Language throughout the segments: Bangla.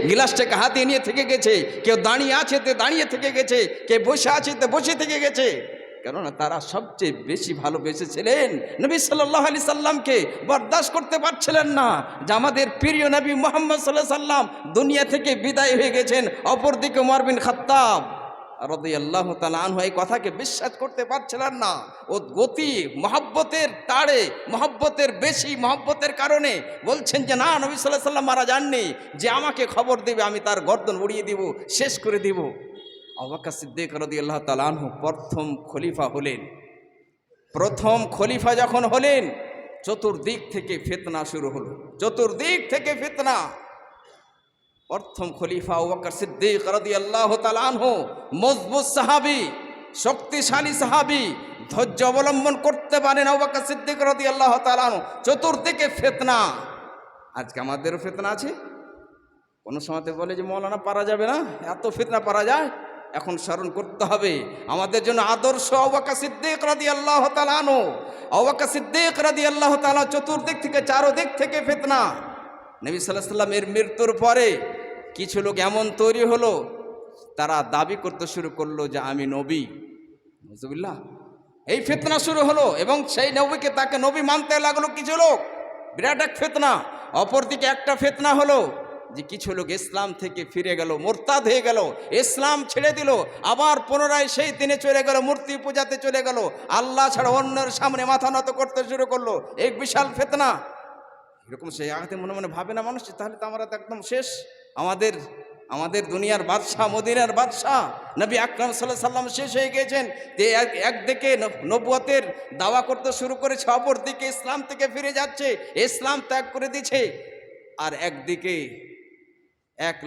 গিলাসটাকে হাতে নিয়ে থেকে গেছে, কেউ দাঁড়িয়ে আছে তে দাঁড়িয়ে থেকে গেছে, কেউ বসে আছে তে বসে থেকে গেছে। কেননা তারা সবচেয়ে বেশি ভালোবেসেছিলেন নবী সাল্লাল্লাহু আলাইহি সাল্লামকে, বরদাস্ত করতে পারছিলেন না যে আমাদের প্রিয় নবী মুহাম্মদ সাল্লাল্লাহু আলাইহি সাল্লাম দুনিয়া থেকে বিদায় হয়ে গেছেন। অপরদিকে ওমর বিন খাত্তাব রাদিয়াল্লাহু তাআলা আনহু এই কথাকে বিশ্বাস করতে পারছিলেন না। ও গতি মহব্বতের তাড়ে, মহব্বতের বেশি মহব্বতের কারণে বলছেন যে না, নবী সাল্লাল্লাহু আলাইহি সাল্লাম মারা যাননি, যে আমাকে খবর দেবে আমি তার গর্দন উড়িয়ে দিব, শেষ করে দিব। আবু বকর সিদ্দিক রাদিয়াল্লাহু তাআলা আনহু প্রথম খলিফা হলেন। প্রথম খলিফা যখন হলেন, চতুর্দিক থেকে ফিতনা শুরু হলো, চতুর্দিক থেকে ফিতনা। প্রথম খলিফা আবু বকর সিদ্দিক রাদিয়াল্লাহু তাআলা আনহু মজবুত সাহাবী, শক্তিশালী সাহাবী, ধৈর্য অবলম্বন করতে পারেন আবু বকর সিদ্দিক রাদিয়াল্লাহু তাআলা আনহু। চতুর্দিকে ফিতনা। আজকে আমাদেরও ফিতনা আছে। কোনো সময়তে বলে যে মৌলানা পারা যাবে না, এত ফিতনা পারা যায়। এখন স্মরণ করতে হবে আমাদের জন্য আদর্শ আবু বকর সিদ্দিক রাদিয়াল্লাহু তাআলা আনহু। আবু বকর সিদ্দিক রাদিয়াল্লাহু তাআলা চতুর্দিক থেকে, চারদিক থেকে ফিতনা। নবী সাল্লাল্লাহু আলাইহি সাল্লামের মৃত্যুর পরে কিছু লোক এমন তৈরি হলো, তারা দাবি করতে শুরু করলো যে আমি নবী। নাউজুবিল্লাহ। এই ফিতনা শুরু হলো এবং সেই নবীকে, তাকে নবী মানতে লাগলো কিছু লোক। বিরাট এক ফিতনা। অপরদিকে একটা ফিতনা হলো যে কিছু লোক ইসলাম থেকে ফিরে গেল, মুরতাদ হয়ে গেল, ইসলাম ছেড়ে দিল, আবার পুনরায় সেই দিনে চলে গেল, মূর্তি পূজাতে চলে গেল, আল্লাহ ছাড়া অন্যের সামনে মাথা নত করতে শুরু করলো। এক বিশাল ফিতনা। এরকম সেই আঘাতে মনে মনে ভাবে না মানুষ, তাহলে তো আমরা তো একদম শেষ। আমাদের দুনিয়ার বাদশাহ, মদিনার বাদশাহ নবী আকরাম সাল্লাল্লাহু আলাইহি সাল্লাম শেষ হয়ে গেছেন। যে একদিকে নবুয়তের দাওয়া করতে শুরু করেছে, অপরদিকে ইসলাম থেকে ফিরে যাচ্ছে, ইসলাম ত্যাগ করে দিচ্ছে। আর একদিকে এক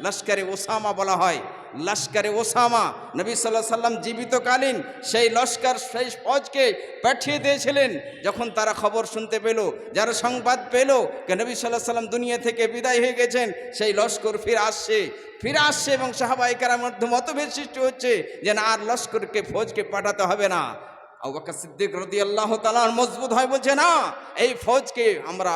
লস্করে ওসামা বলা হয়, লস্করে ওসামা, নবী সাল্লাল্লাহু আলাইহি সাল্লাম জীবিতকালীন সেই লস্কর, সেই ফৌজকে পাঠিয়ে দিয়েছিলেন। যখন তারা খবর শুনতে পেল, যারা সংবাদ পেল যে নবী সাল্লাল্লাহু আলাইহি সাল্লাম দুনিয়া থেকে বিদায় হয়ে গেছেন, সেই লস্কর ফিরে আসছে এবং সাহাবায়ে কেরামের মধ্যে মতভেদ সৃষ্টি হচ্ছে যে না, আর লস্করকে, ফৌজকে পাঠাতে হবে না। আবু বকর সিদ্দিক রাদিয়াল্লাহু তাআলা মজবুত হয়, বলছে না, এই ফৌজকে আমরা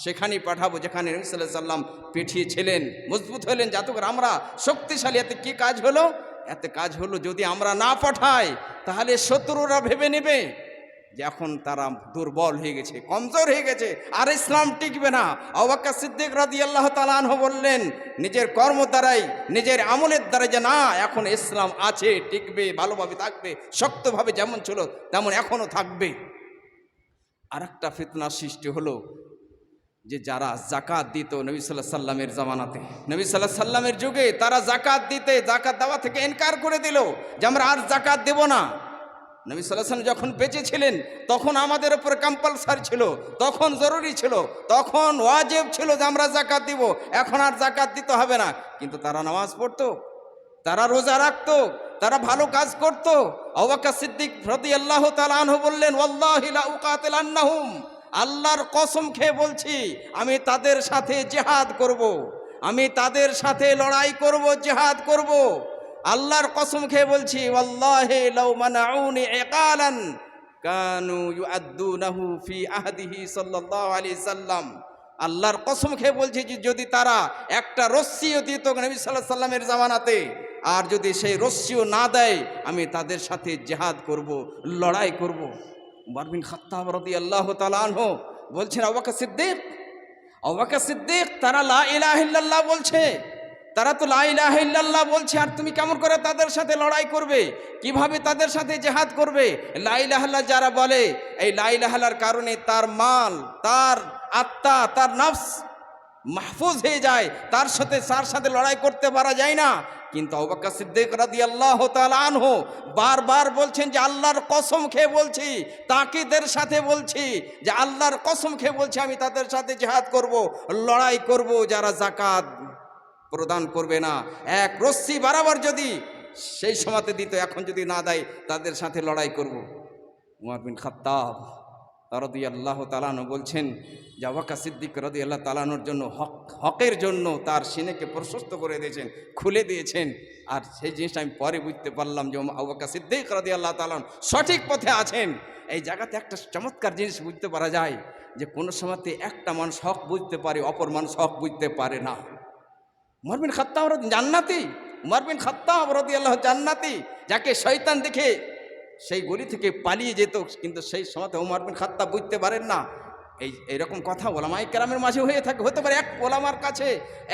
সেখানেই পাঠাবো যেখানে নবী সাল্লাল্লাহু আলাইহি সাল্লাম পিঠিয়েছিলেন। মজবুত হলেন, যাতে করে আমরা শক্তিশালী। এতে কি কাজ হলো? এতে কাজ হলো যদি আমরা না পাঠাই তাহলে শত্রুরা ভেবে নেবে যে এখন তারা দুর্বল হয়ে গেছে, কমজোর হয়ে গেছে, আর ইসলাম টিকবে না। আবু বকর সিদ্দিক রাদিয়াল্লাহু তাআলা আনহু বললেন নিজের কর্ম দ্বারাই, নিজের আমলের দ্বারাই যে না, এখন ইসলাম আছে, টিকবে, ভালোভাবে থাকবে, শক্তভাবে যেমন ছিল তেমন এখনও থাকবে। আর একটা ফিতনা সৃষ্টি হলো যে যারা জাকাত দিত নবী সাল্লাল্লাহু আলাইহি সাল্লামের জামানাতে, নবী সাল্লাল্লাহু আলাইহি সাল্লামের যুগে তারা জাকাত দিতে, জাকাত দেওয়া থেকে ইনকার করে দিল যে আমরা আর জাকাত দেব না। নবী সাল্লাল্লাহু আলাইহি সাল্লাম যখন বেঁচে ছিলেন তখন আমাদের উপর কম্পালসারি ছিল, তখন জরুরি ছিল, তখন ওয়াজিব ছিল যে আমরা জাকাত দিব। এখন আর জাকাত দিতে হবে না। কিন্তু তারা নামাজ পড়তো, তারা রোজা রাখতো, তারা ভালো কাজ করত। আবু বকর সিদ্দিক রাদিয়াল্লাহু তাআলা আনহু বললেন ওয়াল্লাহি লা উকাতিলান্নাহুম, আল্লাহর কসম খেয়ে বলছি আমি তাদের সাথে জিহাদ করব, আমি তাদের সাথে লড়াই করব, জিহাদ করব। আল্লাহর কসম খেয়ে বলছি ওয়াল্লাহি লাউ মানাউনি ইকালান কানু ইউআদ্দুনাহু ফি আহদিহি সাল্লাল্লাহু আলাইহি সাল্লাম। আল্লাহর কসম খেয়ে বলছি যে যদি তারা একটা রস্সিও দিত নবী সাল্লাল্লাহু আলাইহি সাল্লামের জামানাতে, আর যদি সেই রস্সিও না দেয়, আমি তাদের সাথে জিহাদ করব, লড়াই করব। উমর বিন খাত্তাব রাদিয়াল্লাহু তাআলা আনহু বলছেন আবু বকর সিদ্দিক তারা লা ইলাহা ইল্লাল্লাহ বলছে, তারা তো লা ইলাহা ইল্লাল্লাহ বলছে, আর তুমি কেমন করে তাদের সাথে লড়াই করবে, কিভাবে তাদের সাথে জিহাদ করবে? লা ইলাহা ইল্লাল্লাহ যারা বলে, এই লা ইলাহা ইল্লাল্লাহর কারণে তার মাল, তার আত্মা, তার নফস মাহফুজ হয়ে যায়, তার সাথে লড়াই করতে পারা যায় না। কিন্তু আবু বকর সিদ্দিক রাদিয়াল্লাহু তাআলা আনহু বারবার বলছেন যে আল্লাহর কসম খেয়ে বলছি, তাকিদের সাথে বলছি যে আল্লাহর কসম খেয়ে বলছি আমি তাদের সাথে জিহাদ করব, লড়াই করব, যারা যাকাত প্রদান করবে না। এক রস্সি বরাবর যদি সেই সময়তে দিত, এখন যদি না দেয় তাদের সাথে লড়াই করব। উমর বিন খাত্তাব রাদিয়াল্লাহু তাআলা আনহু বলছেন যে আবু বকর সিদ্দিক রাদিয়াল্লাহু তাআলা আনহুর জন্য হকের জন্য তার সিনেকে প্রশস্ত করে দিয়েছেন, খুলে দিয়েছেন। আর সেই জিনিসটা আমি পরে বুঝতে পারলাম যে আবু বকর সিদ্দিক রাদিয়াল্লাহু তাআলা সঠিক পথে আছেন। এই জায়গাতে একটা চমৎকার জিনিস বুঝতে পারা যায় যে কোনো সময়তে একটা মানুষ হক বুঝতে পারে, অপর মানুষ হক বুঝতে পারে না। উমর বিন খাত্তাব জান্নাতি, উমর বিন খাত্তাব রাদিয়াল্লাহু জান্নাতি, যাকে শয়তান দেখে সেই গলি থেকে পালিয়ে যেত, কিন্তু সেই সময় উমর বিন খাত্তাব বুঝতে পারেন না। এইরকম কথা ওলামায়ে কেরামের মাঝে হয়ে থাকে। হতে পারে এক ওলামার কাছে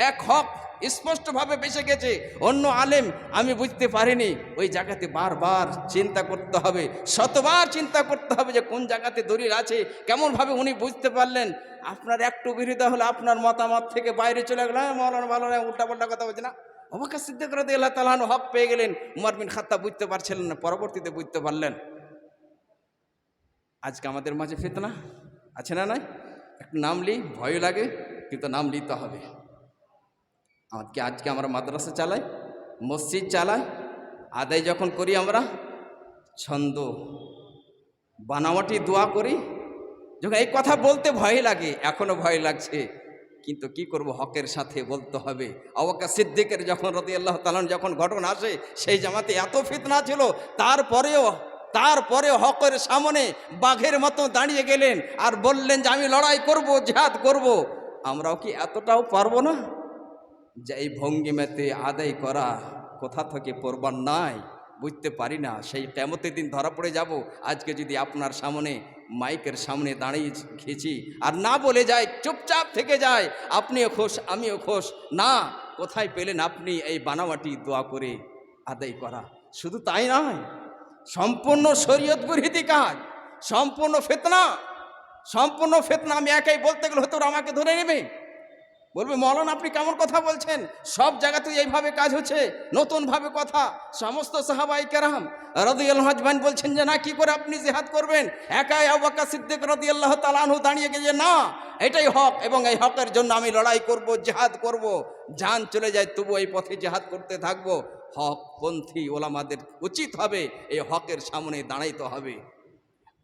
এক হক স্পষ্টভাবে বেঁচে গেছে, অন্য আলেম আমি বুঝতে পারিনি। ওই জায়গাতে বারবার চিন্তা করতে হবে, শতবার চিন্তা করতে হবে যে কোন জায়গাতে দলিল আছে, কেমনভাবে উনি বুঝতে পারলেন। আপনার একটু বিরোধিতা হলে আপনার মতামত থেকে বাইরে চলে গেল, হ্যাঁ মৌলানা ভালো না, উল্টাপাল্টা কথা বলছে না। আবু বকর সিদ্দিক রাদিয়াল্লাহু তাআলা আনহু হক পেয়ে গেলেন, উমর বিন খাত্তাব বুঝতে পারছিলেন না, পরবর্তীতে বুঝতে পারলেন। আজকে আমাদের মাঝে ফিতনা আছে না নাই? একটু নাম লি ভয় লাগে, কিন্তু নাম নিতে হবে। আজকে আমরা মাদ্রাসা চালাই, মসজিদ চালাই, আদায় যখন করি আমরা ছন্দ বানাওয়াটি দোয়া করি। যখন এই কথা বলতে ভয় লাগে, এখনো ভয় লাগছে, কিন্তু কি করব, হকের সাথে বলতে হবে। আবু বকর সিদ্দিকের যখন রাদিয়াল্লাহু তাআলা যখন ঘটনা আসে, সেই জামাতে এত ফিতনা ছিল, তারপরেও হকের সামনে বাঘের মতো দাঁড়িয়ে গেলেন আর বললেন যে আমি লড়াই করব, জিহাদ করব। আমরাও কি এতটাও পারবো না যে এই ভঙ্গিমাতে আদায় করা কোথা থেকে পড়বার নাই? বুঝতে পারি না, সেই কিয়ামতের দিন ধরা পড়ে যাব। আজকে যদি আপনার সামনে মাইকের সামনে দাঁড়িয়ে খেয়েছি আর না বলে যায়, চুপচাপ থেকে যায়, আপনিও খোশ আমিও খোশ, না কোথায় পেলেন আপনি এই বানাওয়াটি দোয়া করে আদায় করা? শুধু তাই নয়, সম্পূর্ণ শরীয়ত বিরোধী কাজ, সম্পূর্ণ ফিতনা। আমি একাই বলতে গেলে হয়তো আমাকে ধরে নেবে, বলবে মৌলানা আপনি কেমন কথা বলছেন, সব জায়গাতেই এইভাবে কাজ হচ্ছে, নতুনভাবে কথা। সমস্ত সাহাবায়ে কেরাম রাদিয়াল্লাহু আজমাইন বলছেন যে না, কি করে আপনি জিহাদ করবেন? একাই আবু বকর সিদ্দিক রাদিয়াল্লাহু তাআলা আনহু দাঁড়িয়ে গেছে, না এটাই হক এবং এই হকের জন্য আমি লড়াই করব, জিহাদ করব, জান চলে যায় তবু এই পথে জিহাদ করতে থাকবো। হকপন্থী ওলামাদের উচিত হবে এই হকের সামনে দাঁড়াইতে হবে।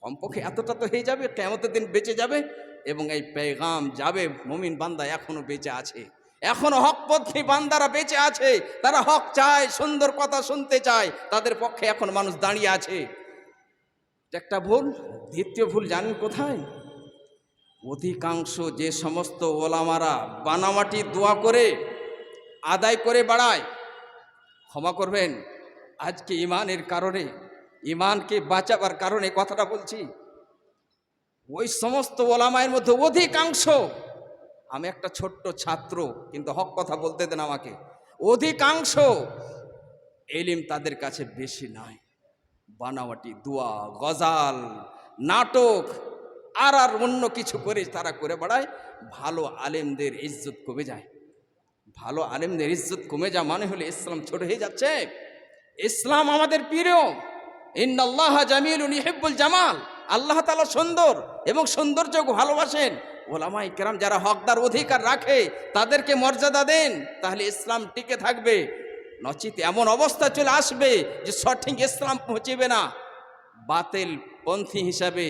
কমপক্ষে এতটা তো হয়ে যাবে, কিয়ামতের দিন বেঁচে যাবে এবং এই পেগাম যাবে। মুমিন বান্দা এখনো বেঁচে আছে, এখনো হকপন্থী বান্দারা বেঁচে আছে, তারা হক চায়, সুন্দর কথা শুনতে চায়, তাদের পক্ষে এখন মানুষ দাঁড়িয়ে আছে। একটা ভুল। দ্বিতীয় ভুল জানেন কোথায়? অধিকাংশ যে সমস্ত ওলামারা বানাওয়াটি দোয়া করে আদায় করে বাড়ায়, ক্ষমা করবেন, আজকে ইমানের কারণে, ইমানকে বাঁচাবার কারণে কথাটা বলছি, ওই সমস্ত ওলামায়ের মধ্যে অধিকাংশ, আমি একটা ছোট্ট ছাত্র কিন্তু হক কথা বলতে দেন আমাকে, অধিকাংশ ইলম তাদের কাছে বেশি নাই। বানাওয়াটি দোয়া, গজাল, নাটক আর অন্য কিছু করে তারা করে বেড়ায়। ভালো আলেমদের ইজ্জত কমে যায়। ভালো আলেমদের ইজ্জত কমে যাওয়া মানে হলে ইসলাম ছোট হয়ে যাচ্ছে। ইসলাম আমাদের প্রিয়, ইন্নাল্লাহা জামিলুন ইউহিব্বুল জামাল, আল্লাহ তাআলা সুন্দর এবং সৌন্দর্যকে ভালোবাসেন। ওলামায়ে কেরাম যারা হকদার অধিকার রাখে তাদেরকে মর্যাদা দেন, তাহলে ইসলাম টিকে থাকবে। নচিত এমন অবস্থা চলে আসবে যে সঠিক ইসলাম পৌঁছবে না, বাতিল পন্থী হিসাবে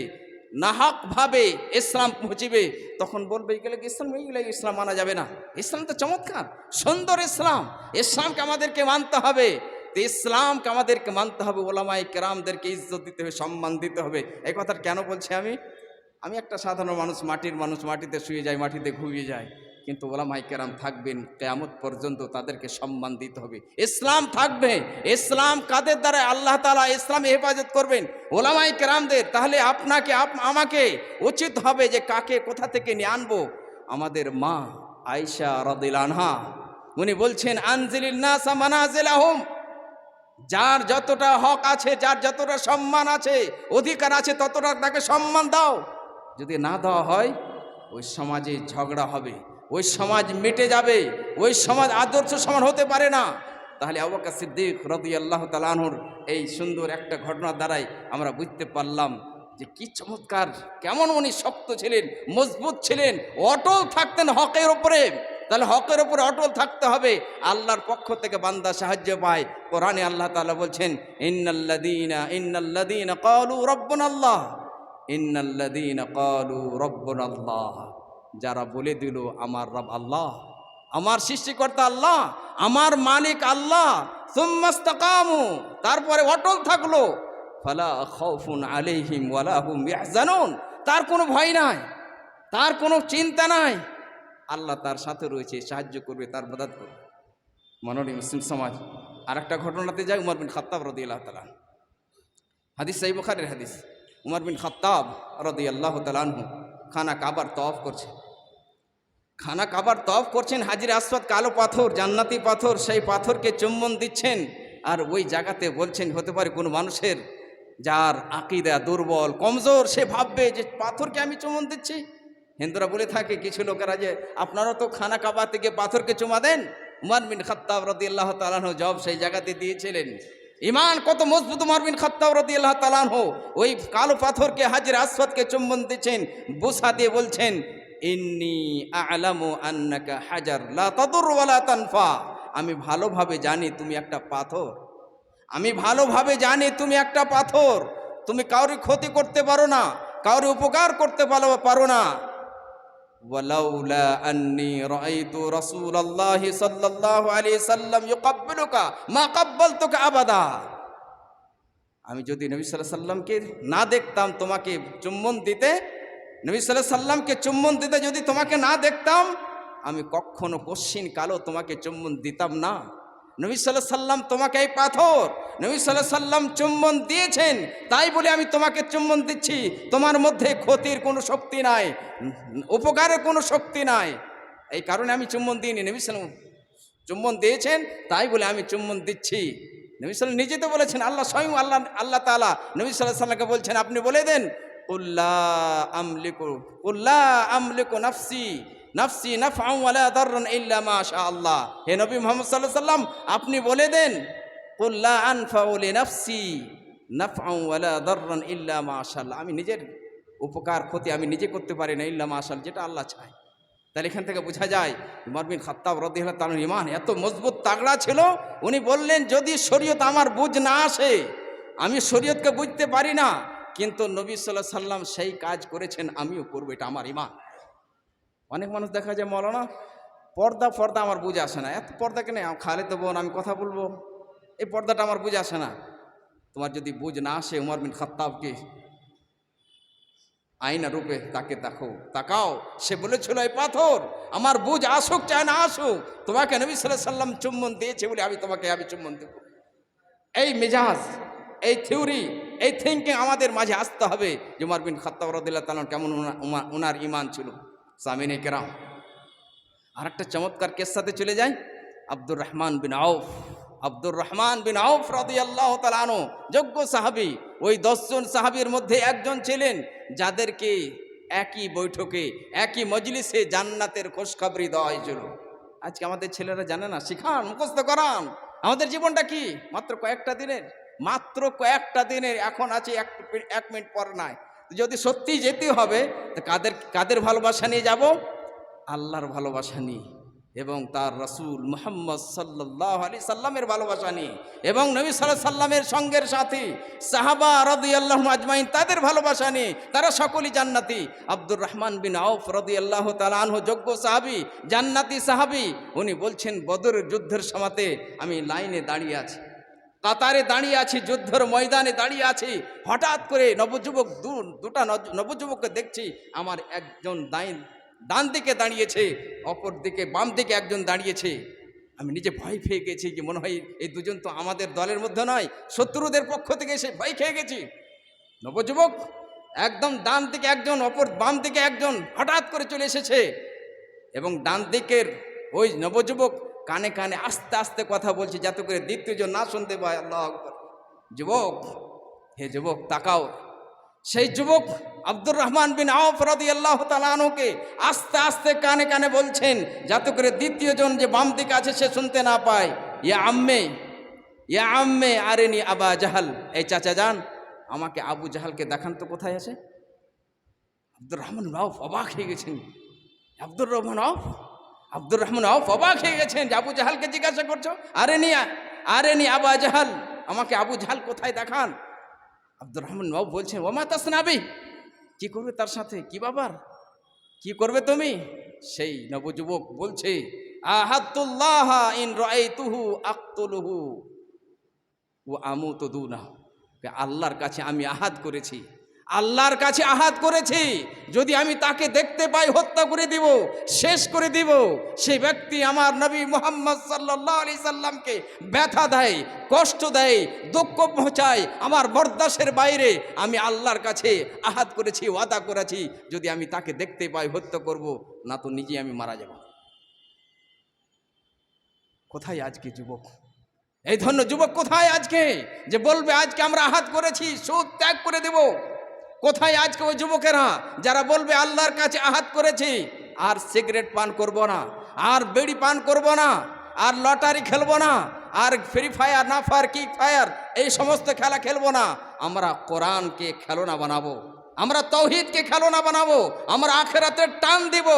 নাহকভাবে ইসলাম পৌঁছবে, তখন বলবে এগুলো ইসলাম মানা যাবে না। ইসলাম তো চমৎকার সুন্দর ইসলাম, ইসলামকে আমাদেরকে মানতে হবে। ইসলামকে আমাদেরকে মানতে হবে, ওলামায়ে কেরামদেরকে ইজ্জত দিতে হবে, সম্মান দিতে হবে। এই কথাটা কেন বলছি? আমি একটা সাধারণ মানুষ, মাটির মানুষ, মাটিতে শুয়ে যায়, মাটিতে ঘুমিয়ে যায়, কিন্তু ওলামায়ে কেরাম থাকবেন কিয়ামত পর্যন্ত, তাদেরকে সম্মান দিতে হবে। ইসলাম থাকবে। ইসলাম কাদের দ্বারা? আল্লাহ তাআলা ইসলামে হেফাজত করবেন, ওলামায়ে কেরামদের। তাহলে আপনাকে আমাকে উচিত হবে যে কাকে কোথা থেকে নিয়ে আনবো। আমাদের মা আয়েশা রাদিয়াল্লাহু আনহা উনি বলছেন, আনজিলিন নাসা মানাজিলাহুম, যার যতটা হক আছে, যার যতটা সম্মান আছে, অধিকার আছে, ততটা তাকে সম্মান দাও। যদি না দেওয়া হয় ওই সমাজে ঝগড়া হবে, ওই সমাজ মিটে যাবে, ওই সমাজ আদর্শ সমাজ হতে পারে না। তাহলে আবু বকর সিদ্দিক রাদিয়াল্লাহু তাআলা আনহুর এই সুন্দর একটা ঘটনার দ্বারাই আমরা বুঝতে পারলাম যে কি চমৎকার, কেমন উনি শক্ত ছিলেন, মজবুত ছিলেন, অটল থাকতেন হকের উপরে। তাহলে হকের উপরে অটল থাকতে হবে। আল্লাহর পক্ষ থেকে বান্দা সাহায্য পায়। কোরআনে আল্লাহ তাআলা বলছেন, ইন্নাল্লাযীনা ক্বালু রাব্বুনাল্লাহ, ইন্নাল্লাযীনা ক্বালু রাব্বুনাল্লাহ, যারা বলে দিল আমার রব আল্লাহ, আমার সৃষ্টিকর্তা আল্লাহ, আমার মালিক আল্লাহ, সুম্মাস্তাকামু, তারপরে অটল থাকলো, ফালা খাউফুন আলাইহিম ওয়ালা হুম ইয়াহজানুন, তার কোনো ভয় নাই, তার কোনো চিন্তা নাই, আল্লাহ তার সাথে রয়েছে, সাহায্য করবে, তার মদদ করবে। মাননীয় মুসলিম সমাজ। আর একটা ঘটনাতে যায়, উমর বিন খাত্তাব রাদিয়াল্লাহু তাআলা, হাদিস সহিহ বুখারীর হাদিস। উমর বিন খাত্তাব রাদিয়াল্লাহু তাআলা আনহু খানা কাবার তওয়াফ করছেন। খানা কাবার তওয়াফ করছেন, হাজির আসওয়াদ কালো পাথর, জান্নাতি পাথর, সেই পাথরকে চুম্বন দিচ্ছেন। আর ওই জায়গাতে বলছেন, হতে পারে কোনো মানুষের যার আকীদা দুর্বল কমজোর, সে ভাববে যে পাথরকে আমি চুম্বন দিচ্ছি। হিন্দুরা বলে থাকে কিছু লোকেরা যে আপনারা তো খানা কাবা থেকে পাথরকে চুমা দেন। উমর বিন খাত্তাব রাদিয়াল্লাহু তাআলা আনহু জবাব সেই জায়গাতে দিয়েছিলেন। ইমান কত মজবুত উমর বিন খাত্তাব রাদিয়াল্লাহু তাআলা আনহু ওই কালো পাথরকে, হাজির আসওয়াদকে চুম্বন দিচ্ছেন, বুসা দিয়ে বলছেন, ইন্নী আ'লামু আন্নাকা হাজার লা তাদুর ওয়া লা তানফা। আমি ভালোভাবে জানি তুমি একটা পাথর, আমি ভালোভাবে জানি তুমি একটা পাথর, তুমি কারোর ক্ষতি করতে পারো না, কারোর উপকার করতে পারো না। ওয়ালাউলা আন্নী রাআইতু রাসূলুল্লাহি সাল্লাল্লাহু আলাইহি সাল্লাম ইউকাব্বিলুকা মা কাব্বালতুকা আবাদা। আমি যদি নবী সাল্লাল্লাহু আলাইহি সাল্লামকে না দেখতাম তোমাকে চুম্বন দিতে, নবী সাল্লাল্লাহু আলাইহি সাল্লামকে চুম্বন দিতে যদি তোমাকে না দেখতাম, আমি কখনো কশ্চিন কালো তোমাকে চুম্বন দিতাম না। নবী সাল্লাল্লাহু আলাইহি সাল্লাম তোমাকে এই পাথর, নবী সাল্লাল্লাহু আলাইহি সাল্লাম চুম্বন দিয়েছেন, তাই বলে আমি তোমাকে চুম্বন দিচ্ছি। তোমার মধ্যে ক্ষতির কোনো শক্তি নাই, উপকারের কোনো শক্তি নাই, এই কারণে আমি চুম্বন দিইনি। নবী সাল্লাল্লাহু আলাইহি সাল্লাম চুম্বন দিয়েছেন, তাই বলে আমি চুম্বন দিচ্ছি। নবী সাল্লাল্লাহু আলাইহি সাল্লাম নিজে তো বলেছেন, আল্লাহ স্বয়ং আল্লাহ তাআলা নবী সাল্লাল্লাহু আলাইহি সাল্লামকে বলছেন, আপনি বলে দেন, কুল্লা আমলিকু নাফসি নাফআন ওয়ালা দাররান ইল্লা মা শা আল্লাহ। হে নবী মুহাম্মদ সাল্লাল্লাহু আলাইহি সাল্লাম, আপনি বলে দেন, কুল্লা আনফাউ লিনাফসি নাফআন ওয়ালা দাররান ইল্লা মা শা আল্লাহ। আমি নিজের উপকার ক্ষতি আমি নিজে করতে পারি না, ইল্লা মা শা আল্লাহ, যেটা আল্লাহ চায়। তাহলে এখান থেকে বোঝা যায় উমর বিন খাত্তাব রাদিয়াল্লাহু তাআলার ঈমান এত মজবুত তাগড়া ছিল। উনি বললেন, যদি শরীয়ত আমার বুঝ না আসে, আমি শরীয়তকে বুঝতে পারি না, কিন্তু নবী সাল্লাল্লাহু আলাইহি সাল্লাম সেই কাজ করেছেন, আমিও করবো, এটা আমার ঈমান। অনেক মানুষ দেখা যায়, মৌলানা পর্দা আমার বুঝে আসে না, এত পর্দা কেন, খালে তো বোন আমি কথা বলবো, এই পর্দাটা আমার বুঝে আসে না। তোমার যদি বুঝ না আসে, উমর বিন খাত্তাবকে আয়না রূপে তাকে তাকাও। সে বলেছিল, এই পাথর আমার বুঝ আসুক চায় না আসুক, তোমাকে নবী সাল্লাল্লাহু আলাইহি সাল্লাম চুম্বন দিয়েছে বলে আমি চুম্বন দেব। এই মেজাজ, এই থিওরি, এই থিঙ্কিং আমাদের মাঝে আসতে হবে যে উমর বিন খাত্তাব রাদিয়াল্লাহু তাআলা কেমন ওনার ঈমান ছিল। সামিনে কেরাম, আর একটা চমৎকার কেসাতে চলে যায়। আব্দুর রহমান বিন আউফ রাদিয়াল্লাহু তাআলা আনহু যোগ্য সাহাবী। ওই 10 জন সাহাবীর মধ্যে একজন ছিলেন যাদেরকে একই বৈঠকে, একই মজলিসে জান্নাতের খোঁজখবরি দেওয়া হয়েছিল। আজকে আমাদের ছেলেরা জানে না, শিখান, মুখস্থ করান। আমাদের জীবনটা কি মাত্র কয়েকটা দিনের, এখন আছে 1 মিনিট পর নাই। যদি সত্যি যেতে হবে, তো কাদের ভালোবাসা নিয়ে যাব? আল্লাহর ভালোবাসা নিয়ে, এবং তার রাসূল মুহাম্মদ সাল্লাল্লাহু আলাইহি সাল্লামের ভালোবাসা নিয়ে, এবং নবী সাল্লাল্লাহু আলাইহি সাল্লামের সঙ্গের সাথী সাহাবা রাদিয়াল্লাহু আজমাইন, তাদের ভালোবাসা নিয়ে। তারা সকলেই জান্নাতি। আব্দুর রহমান বিন আউফ রাদিয়াল্লাহু তাআলা আনহু যোগ্য সাহাবী, জান্নাতি সাহাবী। উনি বলছেন, বদরের যুদ্ধের সময়তে আমি লাইনে দাঁড়িয়ে আছি, কাতারে দাঁড়িয়ে আছি, যুদ্ধের ময়দানে দাঁড়িয়ে আছি। হঠাৎ করে দুটা নবযুবককে দেখছি। আমার একজন ডান দিকে দাঁড়িয়েছে, অপর দিকে বাম দিকে একজন দাঁড়িয়েছে। আমি নিজে ভয় পেয়ে গেছি যে মনে হয় এই দুজন তো আমাদের দলের মধ্যে নয়, শত্রুদের পক্ষ থেকে এসে ভয় খেয়ে গেছি। নবযুবক একদম ডান দিকে একজন, অপর বাম দিকে একজন হঠাৎ করে চলে এসেছে, এবং ডান দিকের ওই নবযুবক কানে কানে আস্তে আস্তে কথা বলছে, যাতে করে দ্বিতীয়জন না শুনতে পায়। আল্লাহু আকবার। যুবক তাকাও। সেই যুবক আব্দুর রহমান বিন আউফ রাদিয়াল্লাহু তাআলা আনহুকে আস্তে আস্তে কানে কানে বলছেন, যাতে করে দ্বিতীয়জন যে বাম দিকে আছে সে শুনতে না পায়। ইয়া আম্মে আরেনি আবা জাহাল, এই চাচা যান, আমাকে আবু জাহালকে দেখান তো কোথায় আছে। আব্দুর রহমান আউফ অবাক হয়ে গেছেন। আব্দুর রহমান আউফ অবাক হয়ে গেছেন যে আবু জাহালকে জিজ্ঞাসা করছো, আরেনি আবা জাহাল, আমাকে আবু জাহাল কোথায় দেখান। আব্দুর রহমান আউফ বলছেন, ওমা তাসনাবি, কি করবে তার সাথে, কি বাবার, কি করবে তুমি? সেই নবযুবক বলছে, আহাদুল্লাহ ইন রাআইতুহু আকতুলুহু ওয়া আমুতু দুনাহু, আল্লাহর কাছে আমি আহাদ করেছি, আল্লাহর কাছে আহাত করেছি, যদি আমি তাকে দেখতে পাই হত্যা করে দিব, শেষ করে দিব। সেই ব্যক্তি আমার নবী মুহাম্মদ সাল্লাল্লাহু আলাইহি সাল্লামকে ব্যথা দেয়, কষ্ট দেয়, দুঃখ পৌঁছায়, আমার বরদাস্তের বাইরে। আমি আল্লাহর কাছে আহাত করেছি, ওয়াদা করেছি, যদি আমি তাকে দেখতে পাই হত্যা করব, না তো নিজে আমি মারা যাব। কোথায় আজকে যুবক, এই ধন্য যুবক কোথায় আজকে, যে বলবে আজকে আমরা আহাত করেছি, সুদ ত্যাগ করে দেব? কোথায় আজকে ওই যুবকেরা যারা বলবে আল্লাহর কাছে আহাত করেছি, আর সিগারেট পান করব না, আর বিড়ি পান করব না, আর লটারি খেলবো না, আর ফ্রি ফায়ার, না ফায়ার, কিক ফায়ার, এই সমস্ত খেলা খেলবো না, আমরা কোরআনকে খেলনা বানাবো, আমরা তাওহীদকে খেলনা বানাবো, আমরা আখিরাতের টান দিব।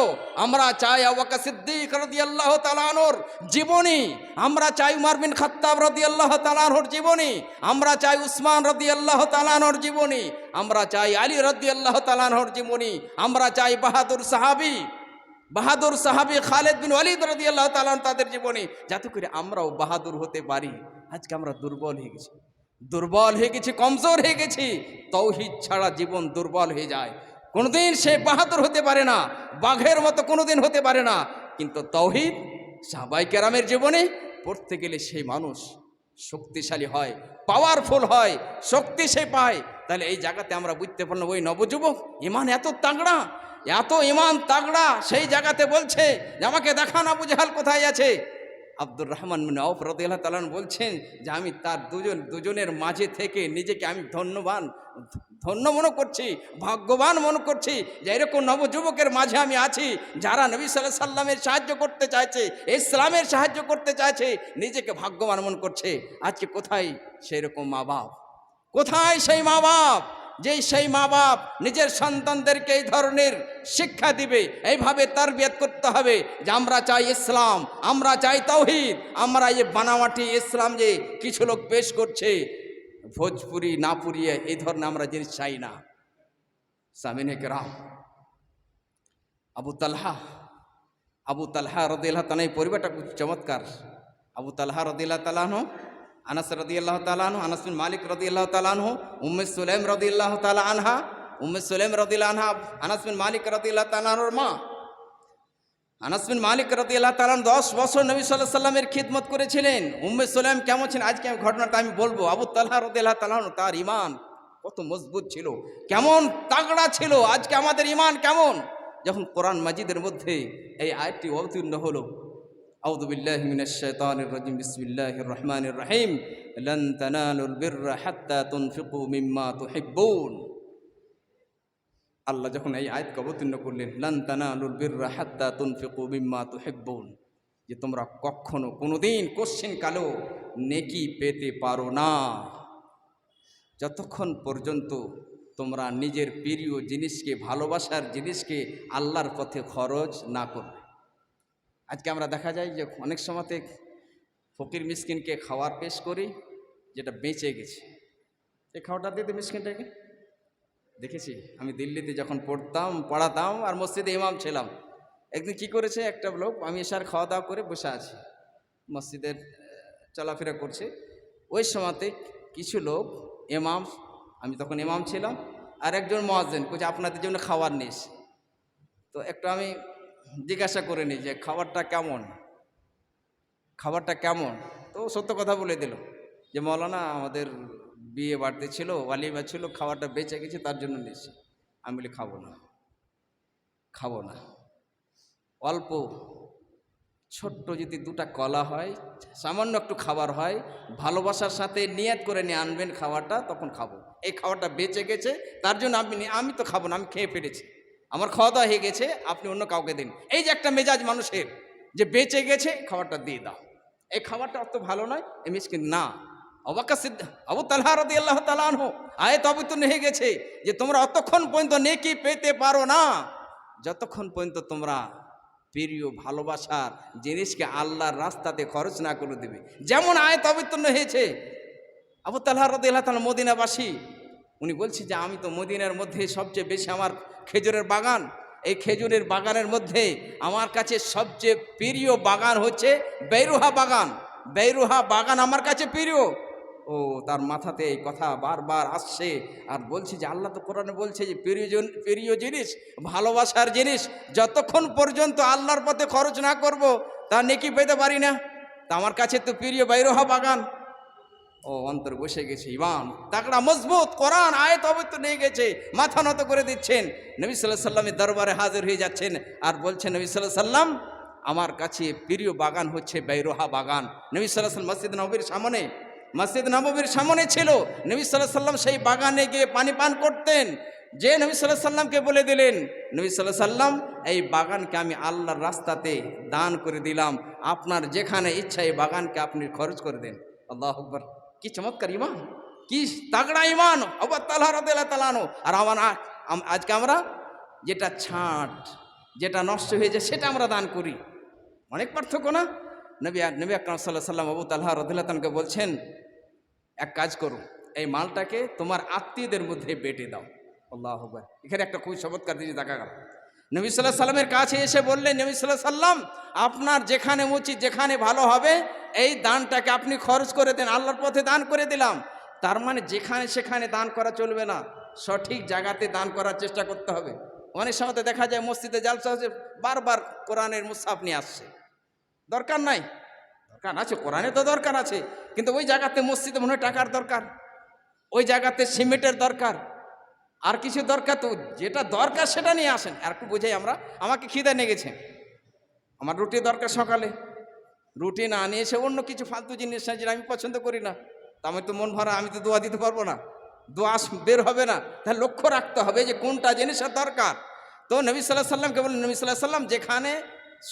আমরা চাই আবু বকর সিদ্দিক রাদিয়াল্লাহু তাআলা আনহুর জীবনী, আমরা চাই উমর বিন খাত্তাব রাদিয়াল্লাহু তাআলা আনহুর জীবনী, আমরা চাই উসমান রাদিয়াল্লাহু তাআলা আনহুর জীবনী, আমরা চাই আলী রাদিয়াল্লাহু তাআলা আনহুর জীবনী, আমরা চাই বাহাদুর সাহাবী খালিদ বিন ওয়ালিদ রাদিয়াল্লাহু তাআলা তাদের জীবনী, যাতে করে আমরাও বাহাদুর হতে পারি। আজকে আমরা দুর্বল হয়ে গেছি, কমজোর হয়ে গেছি। তাওহীদ ছাড়া জীবন দুর্বল হয়ে যায়, কোনোদিন সে বাহাদুর হতে পারে না, বাঘের মতো কোনোদিন হতে পারে না। কিন্তু তাওহীদ সাহাবায়ে কেরামের জীবনে পড়তে গেলে সেই মানুষ শক্তিশালী হয়, পাওয়ারফুল হয়, শক্তি সে পায়। তাহলে এই জায়গাতে আমরা বুঝতে পারলাম ওই নবযুবক ইমান এত ইমান তাগড়া, সেই জায়গাতে বলছে যে আমাকে দেখান আবু জাহাল কোথায় আছে। আব্দুর রহমান বিন আওফ রাদিয়াল্লাহু তাআলা বলছেন যে আমি তার দুজনের মাঝে থেকে নিজেকে আমি ধন্য মনে করছি, ভাগ্যবান মনে করছি যে এরকম নবযুবকের মাঝে আমি আছি, যারা নবী সাল্লাল্লাহু আলাইহি সাল্লামের সাহায্য করতে চাইছে, ইসলামের সাহায্য করতে চাইছে, নিজেকে ভাগ্যবান মনে করছে। আজকে কোথায় সেই রকম মা বাপ, কোথায় সেই মা বাপ, সেই মা বাপ নিজের সন্তানদেরকে এই ধরনের শিক্ষা দিবে, এইভাবে তারবিয়ত করতে হবে যে আমরা চাই ইসলাম, আমরা চাই তাওহীদ, আমরা এই বানাওয়াটি ইসলাম যে কিছু লোক পেশ করছে ভোজপুরি না পুরিয়ে, এই ধরনের আমরা জিনিস চাই না। সামিনে কেরাম, আবু তালহা রাদিয়াল্লাহু তাআলা, এই পরিবারটা খুব চমৎকার। আবু তালহা রাদিয়াল্লাহু তাআলা আনহু, আনাস রাদিয়াল্লাহু তাআলা আনহু, আনাস বিন মালিক রাদিয়াল্লাহু তাআলা আনহু, উম্মে সুলাইম রাদিয়াল্লাহু তাআলা আনহা, আনাস বিন মালিক রাদিয়াল্লাহু তাআলা আনহুর মা। আনাস বিন মালিক রাদিয়াল্লাহু তাআলা 10 বছর নবী সাল্লাল্লাহু আলাইহি সাল্লামের খিদমত করেছিলেন। উম্মে সুলাইম কেমন ছিলেন আজকে ঘটনাটা আমি বলবো। আবু তালহা রাদিয়াল্লাহু তাআলা আনহু, তার ঈমান কত মজবুত ছিল, কেমন তাগড়া ছিল। আজকে আমাদের ঈমান কেমন? যখন কোরআন মাজিদের মধ্যে এই আয়াতটি অবতীর্ণ হলো, আউযু বিল্লাহি মিনাশ শাইতানির রাজিম, বিসমিল্লাহির রহমানির রহিম, লান তানালুল বিররা হাত্তা তুনফিকু মিম্মা তুহিব্বুন। আল্লাহ যখন এই আয়াতকে অবতীর্ণ করলেন, লান তানালুল বিররা হাত্তা তুনফিকু মিম্মা তুহিব্বুন, যে তোমরা কখনো কোনোদিন কোশ্চিন কালেও নেকি পেতে পারো না যতক্ষণ পর্যন্ত তোমরা নিজের প্রিয় জিনিসকে, ভালোবাসার জিনিসকে আল্লাহর পথে খরচ না করবে। আজকে আমরা দেখা যায় যে অনেক সময়তে ফকির মিসকিনকে খাওয়ার পেশ করি, যেটা বেঁচে গেছে, এই খাওয়াটা দিতে মিসকিনটাকে দেখেছি। আমি দিল্লিতে যখন পড়াতাম আর মসজিদে ইমাম ছিলাম, একদিন কি করেছে একটা লোক, আমি এসার খাওয়া দাওয়া করে বসে আছি, মসজিদের চলাফেরা করছে, ওই সময়তে কিছু লোক ইমাম, আমি তখন ইমাম ছিলাম, আর একজন মুয়াজ্জিন কইছে আপনাদের জন্য খাবার নিস। তো একটু আমি জিজ্ঞাসা করে নিই যে খাবারটা কেমন। তো সত্য কথা বলে দিল যে মৌলানা আমাদের বিয়ে বাড়িতে ছিল, ওয়ালিমা ছিল, খাবারটা বেঁচে গেছে তার জন্য নিয়েছি। আমি বলি খাবো না। অল্প ছোট্ট যদি দুটা কলা হয়, সামান্য একটু খাবার হয়, ভালোবাসার সাথে নিয়ত করে নিয়ে আনবেন খাবারটা, তখন খাবো। এই খাবারটা বেঁচে গেছে তার জন্য আমি তো খাবো না, আমি খেয়ে ফেলেছি, আমার খাওয়া দাওয়া হয়ে গেছে, আপনি অন্য কাউকে দিন। এই যে একটা মেজাজ মানুষের, যে বেঁচে গেছে খাবারটা দিয়ে দাও, এই খাবারটা অত ভালো নয়, এই মিসকিন না। আবু তালহা রাদিয়াল্লাহু তাআলা আনহু আয়াত অবতীর্ণ হয়ে গেছে যে তোমরা অতক্ষণ পর্যন্ত নেকি পেতে পারো না যতক্ষণ পর্যন্ত তোমরা প্রিয় ভালোবাসার জিনিসকে আল্লাহর রাস্তাতে খরচ না করে দেবে। যেমন আয়াত অবতীর্ণ হয়েছে, আবু তালহা রাদিয়াল্লাহু তাআলা মদিনাবাসী, উনি বলছে যে আমি তো মদিনার মধ্যে সবচেয়ে বেশি আমার খেজুরের বাগান, এই খেজুরের বাগানের মধ্যে আমার কাছে সবচেয়ে প্রিয় বাগান হচ্ছে বেরুহা বাগান। বেরুহা বাগান আমার কাছে প্রিয়। ও তার মাথাতে এই কথা বারবার আসছে আর বলছে যে আল্লাহ তো কোরআনে বলছে যে প্রিয় জিনিস, ভালোবাসার জিনিস যতক্ষণ পর্যন্ত আল্লাহর পথে খরচ না করব তা নেকি পেতে পারি না। তা আমার কাছে তো প্রিয় বাইরোহা বাগান। ও অন্তর বসে গেছে, ইমান তাকড়া মজবুত, কোরআন আয়াত অবৈত নিয়ে গেছে, মাথা নত করে দিচ্ছেন, নবী সাল্লাল্লাহু আলাইহি সাল্লামের দরবারে হাজির হয়ে যাচ্ছেন আর বলছেন নবী সাল্লাল্লাহু আলাইহি সাল্লাম আমার কাছে প্রিয় বাগান হচ্ছে বাইরোহা বাগান। নবী সাল্লাল্লাহু আলাইহি সাল্লাম মসজিদ নববীর সামনে ছিল, নবী সাল্লাল্লাহু আলাইহি সাল্লাম সেই বাগানে গিয়ে পানি পান করতেন। যে নবী সাল্লাল্লাহু আলাইহি সাল্লামকে বলে দিলেন, নবী সাল্লাল্লাহু আলাইহি সাল্লাম এই বাগানকে আমি আল্লাহর রাস্তাতে দান করে দিলাম, আপনার যেখানে ইচ্ছা এই বাগানকে আপনি খরচ করে দেন। আল্লাহু আকবার, কি চমৎকার ইমান, কি তাগড়া ইমান আবু তালহা রাদিয়াল্লাহু তাআলা আনহু। আর আজকে আমরা যেটা ছাঁট, যেটা নষ্ট হয়ে যায় সেটা আমরা দান করি, অনেক পার্থক্য না? নবী আকরাম সাল্লাল্লাহু আলাইহি সাল্লাম আবু তালহা রাদিয়াল্লাহু তাআলাকে বলছেন এক কাজ করো, এই মালটাকে তোমার আত্মীয়দের মধ্যে বেটে দাও। আল্লাহু আকবার, এখানে একটা খুব চমৎকার জিনিস দেখা গেল। নবী সাল্লাল্লাহু আলাইহি সাল্লামের কাছে এসে বললেন, নবী সাল্লাল্লাহু আলাইহি সাল্লাম আপনার যেখানে উচিত, যেখানে ভালো হবে এই দানটাকে আপনি খরচ করে দেন, আল্লাহর পথে দান করে দিলাম। তার মানে যেখানে সেখানে দান করা চলবে না, সঠিক জায়গাতে দান করার চেষ্টা করতে হবে। অনেক সময় তো দেখা যায় মসজিদে জালসা হচ্ছে, বারবার কোরআনের মুসহাফ নিয়ে আসছে, দরকার নাই, দরকার আছে কোরআনে তো দরকার আছে, কিন্তু ওই জায়গাতে মসজিদে মনে হয় টাকার দরকার, ওই জায়গাতে সিমেন্টের দরকার, আর কিছু দরকার, তো যেটা দরকার সেটা নিয়ে আসেন। আর একটু বোঝাই, আমাকে খিদে নিয়ে গেছে, আমার রুটি দরকার, সকালে রুটি না নিয়ে এসে অন্য কিছু ফালতু জিনিস যেটা আমি পছন্দ করি না, তা আমি তো মন ভরা, আমি তো দোয়া দিতে পারবো না, দোয়া বের হবে না। তাহলে লক্ষ্য রাখতে হবে যে কোনটা জিনিসের দরকার। তো নবী সাল্লাল্লাহু আলাইহি সাল্লামকে বললেন, নবী সাল্লাল্লাহু আলাইহি সাল্লাম যেখানে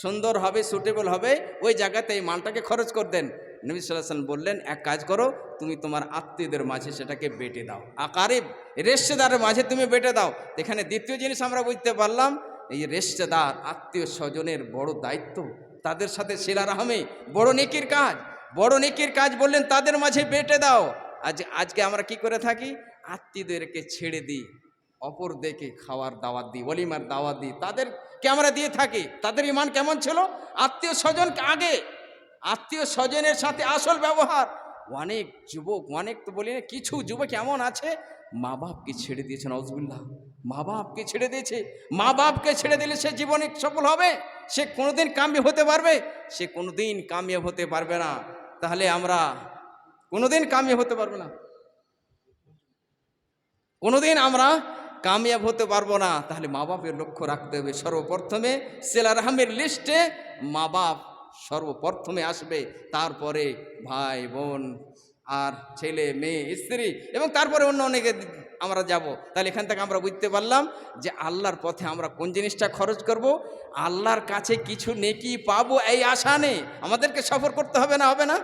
সুন্দর হবে, সুটেবল হবে ওই জায়গাতে এই মালটাকে খরচ করে দেন। নবী সাল্লাল্লাহু আলাইহি সাল্লাম বললেন এক কাজ করো, তুমি তোমার আত্মীয়দের মাঝে সেটাকে বেটে দাও, আকারিব রিশতেদারের মাঝে তুমি বেটে দাও। এখানে দ্বিতীয় জিনিস আমরা বুঝতে পারলাম, এই রিশতেদার আত্মীয় স্বজনের বড় দায়িত্ব, তাদের সাথে সিলা রাহমি বড় নেকির কাজ, বড় নেকির কাজ বললেন তাদের মাঝে বেটে দাও। আজকে আমরা কি করে থাকি, আত্মীয়দেরকে ছেড়ে দিই, অপর দেখে খাওয়ার দাওয়াত দিই, ওলিমার দাওয়াত দিই, তাদেরকে আমরা দিয়ে থাকি। তাদের ইমান কেমন ছিল, আত্মীয় স্বজনকে আগে, আত্মীয় স্বজনের সাথে আসল ব্যবহার। অনেক যুবক, অনেক তো বলি না, কিছু যুবক এমন আছে মা বাপকে ছেড়ে দিয়েছে, নাউজুবিল্লাহ, মা বাপকে ছেড়ে দিয়েছে। মা বাপকে ছেড়ে দিলে সে জীবনে সফল হবে? সে কোনোদিন কামিয়াব হতে পারবে? সে কোনোদিন কামিয়াব হতে পারবে না। তাহলে আমরা কোনোদিন কামিয়াব হতে পারবো না, কোনোদিন আমরা কামিয়াব হতে পারবো না। তাহলে মা বাপের লক্ষ্য রাখতে হবে। সর্বপ্রথমে সিলা রাহমের লিস্টে মা বাপ সর্বপ্রথমে আসবে, তারপরে ভাই বোন আর ছেলে মেয়ে স্ত্রী, এবং তারপরে অন্য অনেকে আমরা যাব। তাহলে এখান থেকে আমরা বুঝতে পারলাম যে আল্লাহর পথে আমরা কোন জিনিসটা খরচ করব, আল্লাহর কাছে কিছু নেকি পাবো এই আশা নেই। আমাদেরকে সফর করতে হবে না, হবে না?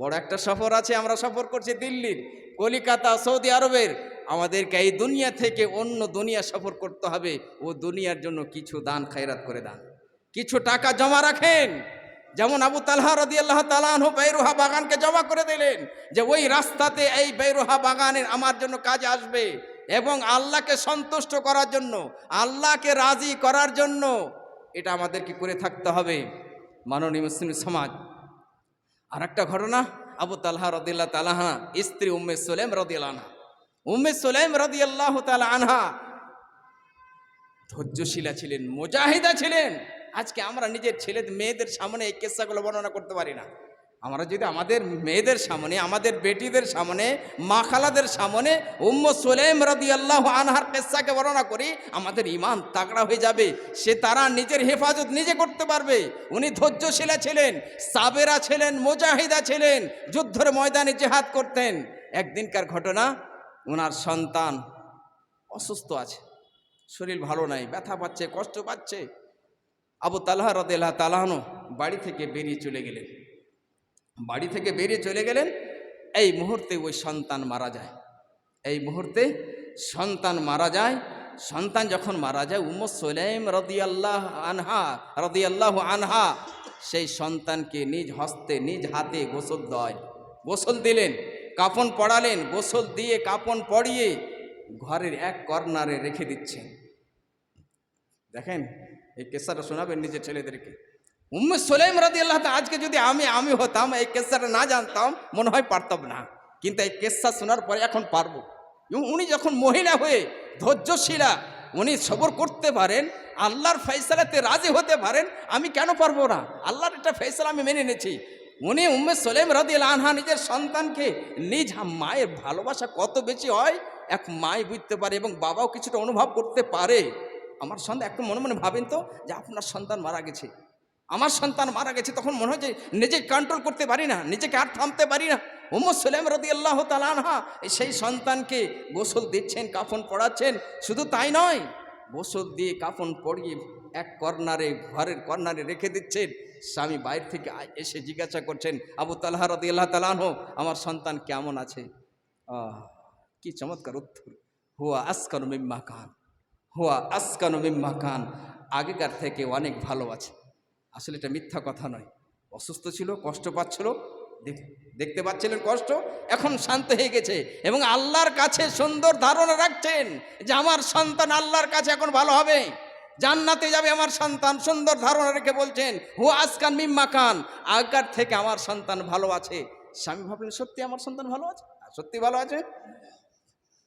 বড় একটা সফর আছে, আমরা সফর করছি দিল্লির, কলিকাতা, সৌদি আরবের। আমাদেরকে এই দুনিয়া থেকে অন্য দুনিয়া সফর করতে হবে। ও দুনিয়ার জন্য কিছু দান খায়রাত করে দান, কিছু টাকা জমা রাখেন। যেমন আবু তালহা রাদিয়াল্লাহু তাআলা আনহু বাইরুহা বাগানকে জমা করে দিলেন, যে ওই রাস্তাতে এই বাইরুহা বাগানের আমার জন্য কাজে আসবে, এবং আল্লাহকে সন্তুষ্ট করার জন্য, আল্লাহকে রাজি করার জন্য এটা আমাদেরকে করে থাকতে হবে। মাননীয় মুসলিম সমাজ, আর একটা ঘটনা, আবু তালহা রাদিয়াল্লাহু তাআলা আনহা স্ত্রী উম্মে সুলাইম রাদিয়াল্লাহু আনহা, উম্মে সুলাইম রাদিয়াল্লাহু তাআলা আনহা ধৈর্যশীলা ছিলেন, মুজাহিদা ছিলেন। আজকে আমরা নিজের ছেলে মেয়েদের সামনে এই কিস্সাগুলো বর্ণনা করতে পারি না। আমরা যদি আমাদের মেয়েদের সামনে, আমাদের বেটিদের সামনে, মা খালাদের সামনে উম্মে সুলাইম রাদিয়াল্লাহু আনহার কিস্সাকে বর্ণনা করি, আমাদের ঈমান তাগড়া হয়ে যাবে। সে তারা নিজের হেফাজত নিজে করতে পারবে। উনি ধৈর্যশীলা ছিলেন, সাবেরা ছিলেন, মুজাহিদা ছিলেন, যুদ্ধের ময়দানে জিহাদ করতেন। একদিনকার ঘটনা, ওনার সন্তান অসুস্থ আছে, শরীর ভালো নাই, ব্যথা পাচ্ছে, কষ্ট পাচ্ছে। আবু তালহা রাদিয়াল্লাহু তাআলা আনহু বাড়ি থেকে বেরিয়ে চলে গেলেন। বাড়ি থেকে বেরিয়ে চলে গেলেন, এই মুহূর্তে ওই সন্তান মারা যায়। এই মুহূর্তে সন্তান মারা যায়। সন্তান যখন মারা যায়, উম্মে সুলাইম রাদিয়াল্লাহু আনহা সেই সন্তানকে নিজ হস্তে, নিজ হাতে গোসল দিলেন, কাফন পরালেন, গোসল দিয়ে কাফন পরিয়ে ঘরের এক কর্নারে রেখে দিচ্ছেন। দেখেন, এই কিস্সাটা শোনাবেন নিজের ছেলেদেরকে। উম্মে সুলাইম রাদিয়াল্লাহু তাআলা, আজকে যদি আমি হতাম, এই কিস্সাটা না জানতাম, মনে হয় পারতাম না। কিন্তু এই কেসা শোনার পরে এখন পারবো। এবং উনি যখন মহিলা হয়ে ধৈর্যশীলা, উনি সবর করতে পারেন, আল্লাহর ফয়সালাতে রাজি হতে পারেন, আমি কেন পারবো না? আল্লাহর একটা ফয়সালা আমি মেনে নিয়েছি। উনি উম্মে সুলাইম রাদিয়াল্লাহু আনহা নিজের সন্তানকে নিজ মায়ের ভালোবাসা কত বেশি হয় এক মাই বুঝতে পারে, এবং বাবাও কিছুটা অনুভব করতে পারে। আমার সন্তান একটু মনে মনে ভাবেন তো যে আপনার সন্তান মারা গেছে, আমার সন্তান মারা গেছে, তখন মনে হয় যে নিজেকে কন্ট্রোল করতে পারি না, নিজেকে আর থামতে পারি না। উম্মে সুলাইম রাদিয়াল্লাহু তাআলা আনহা সেই সন্তানকে গোসল দিচ্ছেন, কাফন পরাচ্ছেন। শুধু তাই নয়, গোসল দিয়ে কাফন পরিয়ে এক কর্নারে, ঘরের কর্নারে রেখে দিচ্ছেন। স্বামী বাইরে থেকে এসে জিজ্ঞাসা করছেন, আবু তালহা রাদিয়াল্লাহু তাআলা আনহু, আমার সন্তান কেমন আছে? কি চমৎকার উত্তর! হুয়া আসকানু মিম্মা কান, হুয়া আসকানু মিম্মা কান। আগেকার থেকে অনেক ভালো আছে। আসলে এটা মিথ্যা কথা নয়। অসুস্থ ছিল, কষ্ট পাচ্ছিল, দেখতে পাচ্ছিলেন কষ্ট, এখন শান্ত হয়ে গেছে এবং আল্লাহর কাছে সুন্দর ধারণা রাখছেন যে আমার সন্তান আল্লাহর কাছে এখন ভালো হবে, জান্নাতে যাবে আমার সন্তান। সুন্দর ধারণা রেখে বলছেন হুয়া আসকান মিম্মা কান, আগেকার থেকে আমার সন্তান ভালো আছে। স্বামী ভাবলেন সত্যি আমার সন্তান ভালো আছে, সত্যি ভালো আছে।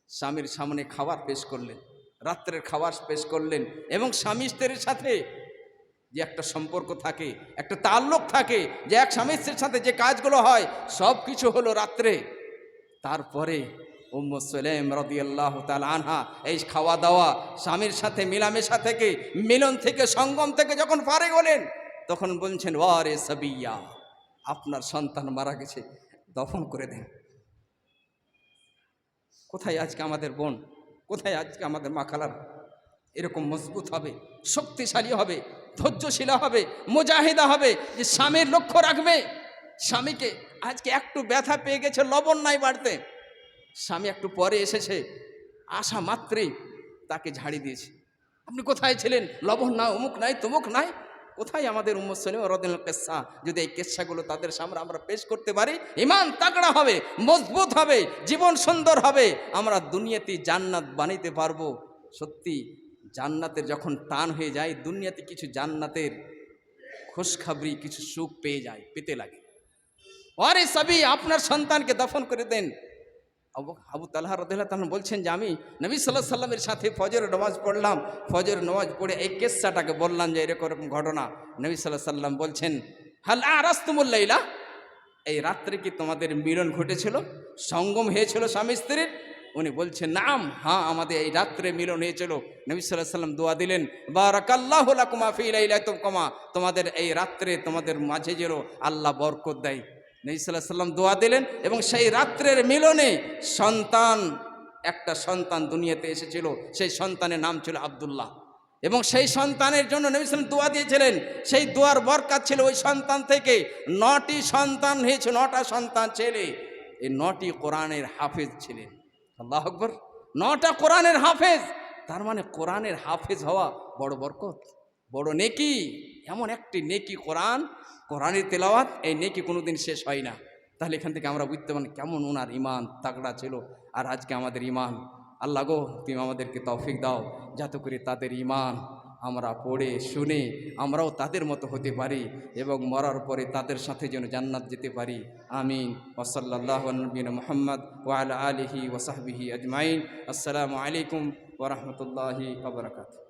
স্বামীর সামনে খাবার পেশ করলেন, রাত্রের খাবার পেশ করলেন, এবং স্বামী স্ত্রীর সাথে যে একটা সম্পর্ক থাকে, একটা তাল্লুক থাকে, যে এক স্বামী স্ত্রীর সাথে যে কাজগুলো হয় সব কিছু হলো রাত্রে। তারপরে উম্মে সুলাইম রাদিয়াল্লাহু তাআলা আনহা এই খাওয়া দাওয়া, স্বামীর সাথে মিলামেশা থেকে, মিলন থেকে, সঙ্গম থেকে যখন ফারেগ হলেন, তখন বলছেন ওয়ারে সাবিয়া, আপনার সন্তান মারা গেছে, দফন করে দেন। কোথায় আজকে আমাদের বোন, কোথায় আজকে আমাদের মা খালার এরকম মজবুত হবে, শক্তিশালী হবে, ধৈর্যশীলা হবে, মুজাহিদা হবে, যে স্বামীর লক্ষ্য রাখবে। স্বামীকে আজকে একটু ব্যথা পেয়ে গেছে, লবণ নাই বাড়তে, স্বামী একটু পরে এসেছে, আসা মাত্রই তাকে ঝাড়ি দিয়েছে। আপনি কোথায় ছিলেন? লবণ না, অমুক নাই, তমুক নাই। কোথায় আমাদের উম্মে সুলাইম রাদিয়াল্লাহু কিসসা? যদি এই কিসসাগুলো তাদের সামনে আমরা পেশ করতে পারি, ঈমান তাগড়া হবে, মজবুত হবে, জীবন সুন্দর হবে, আমরা দুনিয়াতে জান্নাত বানাইতে পারবো। সত্যি জান্নাতের যখন টান হয়ে যায়, দুনিয়াতে কিছু জান্নাতের খুশখবরি, কিছু সুখ পেতে লাগে। আরে সাবি, আপনার সন্তানকে দফন করে দেন। আবু তালহা রাদিয়াল্লাহু তাআলা বলছেন যে আমি নবী সাল্লাল্লাহু আলাইহি ওয়াসাল্লামের সাথে ফজরের নামাজ পড়লাম, ফজরের নামাজ পড়ে এই কিসসাটাকে বললাম যে এরকম ঘটনা। নবী সাল্লাল্লাহু আলাইহি ওয়াসাল্লাম বলছেন হাল আরাস্তুমুল লাইলা, এই রাত্রে কি তোমাদের মিলন ঘটেছিল, সঙ্গম হয়েছিল স্বামী স্ত্রীর? উনি বলছেন নাম, হ্যাঁ আমাদের এই রাত্রে মিলন হয়েছিল। নবী সাল্লাল্লাহু আলাইহি ওয়াসাল্লাম দোয়া দিলেন বারাকাল্লাহু লাকুমা ফি লাইলাতিকুমা, তোমাদের এই রাত্রে তোমাদের মাঝে যেন আল্লাহ বরকত দেয়। নবী সাল্লাল্লাহু আলাইহি ওয়াসাল্লাম দোয়া দিলেন, এবং সেই রাত্রের মিলনে একটা সন্তান দুনিয়াতে এসেছিল, সেই সন্তানের নাম ছিল আব্দুল্লাহ, এবং সেই সন্তানের জন্য নবী সাল্লাল্লাহু আলাইহি ওয়াসাল্লাম দোয়া দিয়েছিলেন। সেই দোয়ার বরকত ছিল ওই সন্তান থেকে 9টি সন্তান হয়েছে, 9টা সন্তান ছেলে। এই 9টি কোরআনের হাফেজ ছিলেন। আল্লাহু আকবার, 9টা কোরআনের হাফেজ। তার মানে কোরআনের হাফেজ হওয়া বড় বরকত, বড় নেকি। এমন একটি নেকি কোরআনের তেলাওয়াত, এই নেকি কোনোদিন শেষ হয় না। তাহলে এখান থেকে আমরা বুঝতে পারি কেমন ওনার ঈমান তাগড়া ছিল। আর আজকে আমাদের ঈমান, আল্লাহ গো তুমি আমাদেরকে তৌফিক দাও যাতে করে তাদের ঈমান আমরা পড়ে শুনে আমরাও তাদের মতো হতে পারি, এবং মরার পরে তাদের সাথে যেন জান্নাত যেতে পারি। আমিন। ওয়া সাল্লাল্লাহু আলা নবিয়িনা মুহাম্মদ ওয়া আলা আলিহি ওয়া সাহবিহি আজমাইন। আসসালামু আলাইকুম ওয়া রাহমাতুল্লাহি ওয়া বারাকাতুহু।